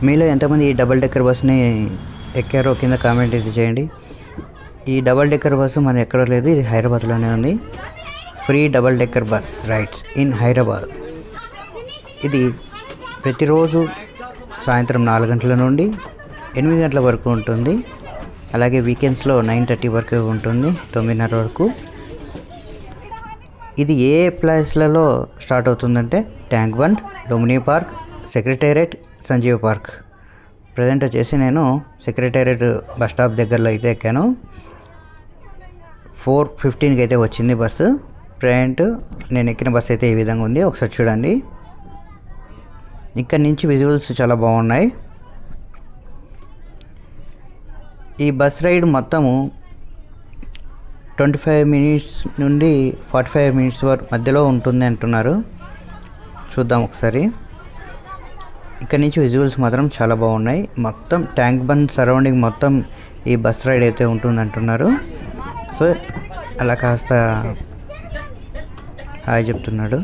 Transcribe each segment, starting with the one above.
మీలో ఎంతమంది ఈ డబుల్ డెక్కర్ బస్సుని ఎక్కారో కింద కామెంట్ అయితే చేయండి. ఈ డబుల్ డెక్కర్ బస్సు మన ఎక్కడ లేదు, ఇది హైదరాబాద్లోనే ఉంది. Free double decker bus rides in Hyderabad. ఇది ప్రతిరోజు సాయంత్రం 4 గంటల నుండి 8 గంటల వరకు ఉంటుంది. అలాగే వీకెండ్స్లో 9:30 వరకు ఉంటుంది, 9:30 వరకు. ఇది ఏ ప్లేస్లలో స్టార్ట్ అవుతుందంటే Tank bund, Lumbini Park, secretariat, Sanjeev Park. Present వచ్చేసి నేను సెక్రటేరియట్ బస్ స్టాప్ దగ్గరలో అయితే ఎక్కాను. 4:15కి అయితే వచ్చింది బస్సు. ప్రజెంట్ నేను ఎక్కిన బస్సు అయితే ఈ విధంగా ఉంది, ఒకసారి చూడండి. ఇక్కడ నుంచి విజువల్స్ చాలా బాగున్నాయి. ఈ బస్ రైడ్ మొత్తము 25 మినిట్స్ నుండి 45 మినిట్స్ వరకు మధ్యలో ఉంటుంది అంటున్నారు. చూద్దాం ఒకసారి. ఇక్కడ నుంచి విజువల్స్ మాత్రం చాలా బాగున్నాయి. మొత్తం ట్యాంక్ బండ్ సరౌండింగ్ మొత్తం ఈ బస్ రైడ్ అయితే ఉంటుంది అంటున్నారు. సో అలా కాస్త హాయ్ చెప్తున్నాడు.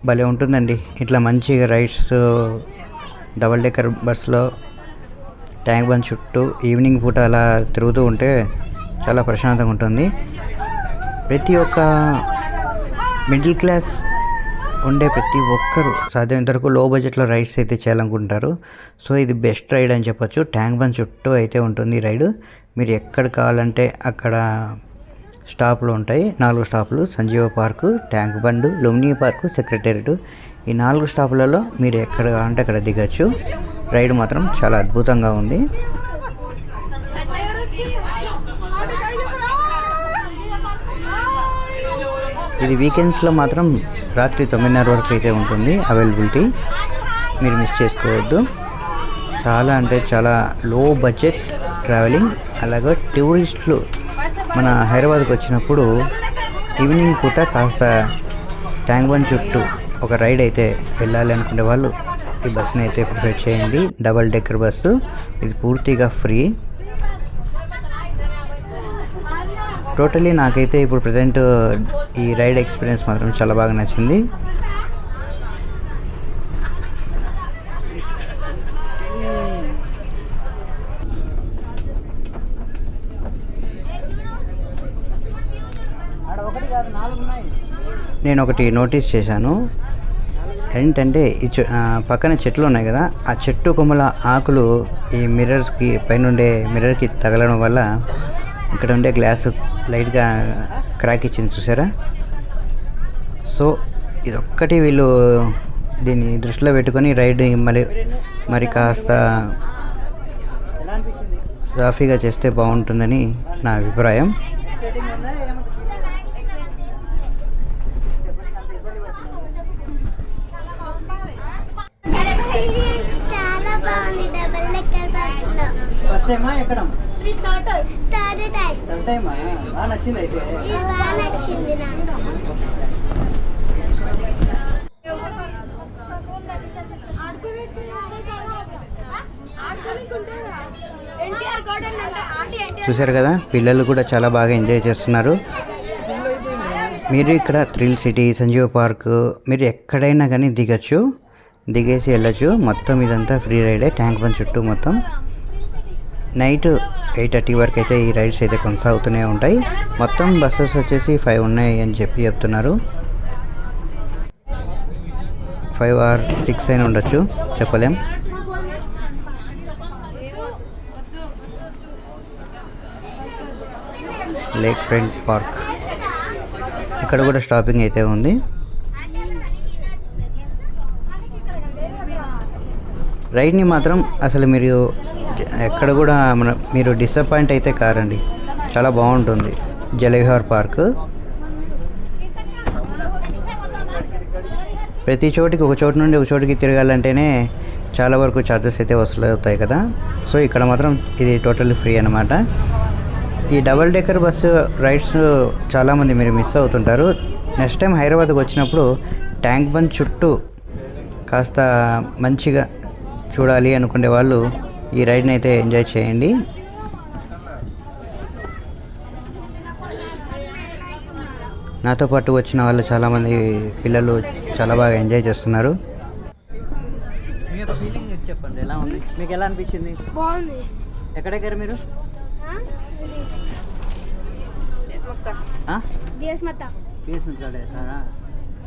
భలే ఉంటుందండి ఇట్లా మంచిగా రైడ్స్ డబల్ డెక్కర్ బస్సులో ట్యాంక్ బండ్ చుట్టూ ఈవినింగ్ పూట అలా తిరుగుతూ ఉంటే చాలా ప్రశాంతంగా ఉంటుంది. ప్రతి ఒక్క మిడిల్ క్లాస్ ఉండే ప్రతి ఒక్కరు సాధ్యమైనంత వరకు లో బడ్జెట్లో రైడ్స్ అయితే చేయాలనుకుంటారు. సో ఇది బెస్ట్ రైడ్ అని చెప్పొచ్చు. ట్యాంక్ బండ్ చుట్టూ అయితే ఉంటుంది ఈ రైడ్. మీరు ఎక్కడ కావాలంటే అక్కడ స్టాప్లు ఉంటాయి. 4 స్టాపులు: Sanjeeva park, tank bund, Lumbini park, secretariat. ఈ 4 స్టాపులలో మీరు ఎక్కడ కావాలంటే అక్కడ దిగచ్చు. రైడ్ మాత్రం చాలా అద్భుతంగా ఉంది. ఇది వీకెండ్స్లో మాత్రం రాత్రి 9:30 వరకు అయితే ఉంటుంది అవైలబిలిటీ. మీరు మిస్ చేసుకోవద్దు. చాలా అంటే చాలా లో బడ్జెట్ ట్రావెలింగ్. అలాగే టూరిస్టులు మన హైదరాబాద్కి వచ్చినప్పుడు ఈవినింగ్ పూట కాస్త ట్యాంక్ బండ్ చుట్టూ ఒక రైడ్ అయితే వెళ్ళాలి అనుకునే వాళ్ళు ఈ బస్సుని అయితే ప్రిఫర్ చేయండి. డబల్ డెక్కర్ బస్సు ఇది పూర్తిగా ఫ్రీ. టోటలీ నాకైతే ఇప్పుడు ప్రజెంట్ ఈ రైడ్ ఎక్స్పీరియన్స్ మాత్రం చాలా బాగా నచ్చింది. నేను ఒకటి నోటీస్ చేశాను. ఏంటంటే ఈ పక్కన చెట్లు ఉన్నాయి కదా, ఆ చెట్టు కొమ్మల ఆకులు ఈ మిర్రర్స్కి పైనుండే మిర్రర్కి తగలడం వల్ల ఇక్కడ ఉండే గ్లాసు లైట్గా క్రాక్ ఇచ్చింది, చూసారా? సో ఇదొక్కటి వీళ్ళు దీన్ని దృష్టిలో పెట్టుకొని రైడ్ మరి కాస్త సాఫీగా చేస్తే బాగుంటుందని నా అభిప్రాయం. చూసారు కదా, పిల్లలు కూడా చాలా బాగా ఎంజాయ్ చేస్తున్నారు. మీరు ఇక్కడ థ్రిల్ సిటీ, సంజీవ పార్క్ మీరు ఎక్కడైనా కానీ దిగచ్చు, దిగేసి వెళ్ళచ్చు. మొత్తం ఇదంతా ఫ్రీ రైడే. ట్యాంక్ బండ్ చుట్టూ మొత్తం నైట్ 8:30 వరకు అయితే ఈ రైడ్స్ అయితే కొనసాగుతూనే ఉంటాయి. మొత్తం బస్సెస్ వచ్చేసి 5 ఉన్నాయి అని చెప్తున్నారు. 5 or 6 అయినా ఉండొచ్చు, చెప్పలేం. లేక్ ఫ్రంట్ పార్క్ ఇక్కడ కూడా స్టాపింగ్ అయితే ఉంది. రైడ్ని మాత్రం అసలు మీరు ఎక్కడ కూడా మీరు డిసప్పాయింట్ అయితే కారండి, చాలా బాగుంటుంది. జలవిహార్ పార్క్ ప్రతి చోటికి ఒక చోటు నుండి ఒక చోటికి తిరగాలంటేనే చాలా వరకు ఛార్జెస్ అయితే వసూలు అవుతాయి కదా. సో ఇక్కడ మాత్రం ఇది టోటల్లీ ఫ్రీ అన్నమాట. ఈ డబల్ డెక్కర్ బస్సు రైడ్స్ చాలామంది మీరు మిస్ అవుతుంటారు. నెక్స్ట్ టైం హైదరాబాద్కి వచ్చినప్పుడు ట్యాంక్ బండ్ చుట్టూ కాస్త మంచిగా చూడాలి అనుకునే వాళ్ళు ఈ రైడ్ని అయితే ఎంజాయ్ చేయండి. నాతో పాటు వచ్చిన వాళ్ళు చాలామంది పిల్లలు చాలా బాగా ఎంజాయ్ చేస్తున్నారు. మీ యొక్క ఫీలింగ్ చెప్పండి, ఎలా ఉంది, మీకు ఎలా అనిపించింది? బాగుంది. ఎక్కడెక్కడ మీరు?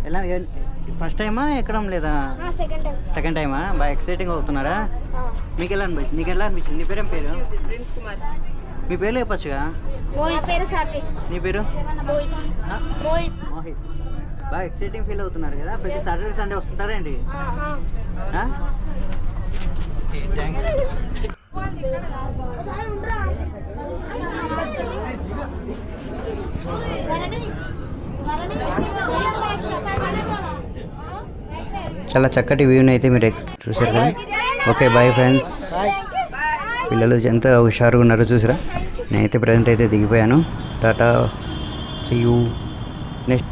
ఎలా ఫస్ట్ టైమా ఎక్కడం లేదా? సెకండ్ టైమా? బాగా ఎక్సైటింగ్ అవుతున్నారా? మీకు ఎలా అనిపించింది? నీకు ఎలా అనిపించింది? నీ పేరేం పేరు? మీ పేరు చెప్పచ్చుగా. నీ పేరు? మోహిత్. బాగా ఎక్సైటింగ్ ఫీల్ అవుతున్నారు కదా? ప్రతి సాటర్డే సండే వస్తుంటారా అండి? థ్యాంక్స్. చాలా చక్కటి వ్యూని అయితే మీరు చూసారు కదా. Okay, bye friends. పిల్లలు ఎంత హుషారుగా ఉన్నారో చూసారా. నేనైతే ప్రజెంట్ అయితే దిగిపోయాను. టాటా, సీ యూ నెక్స్ట్.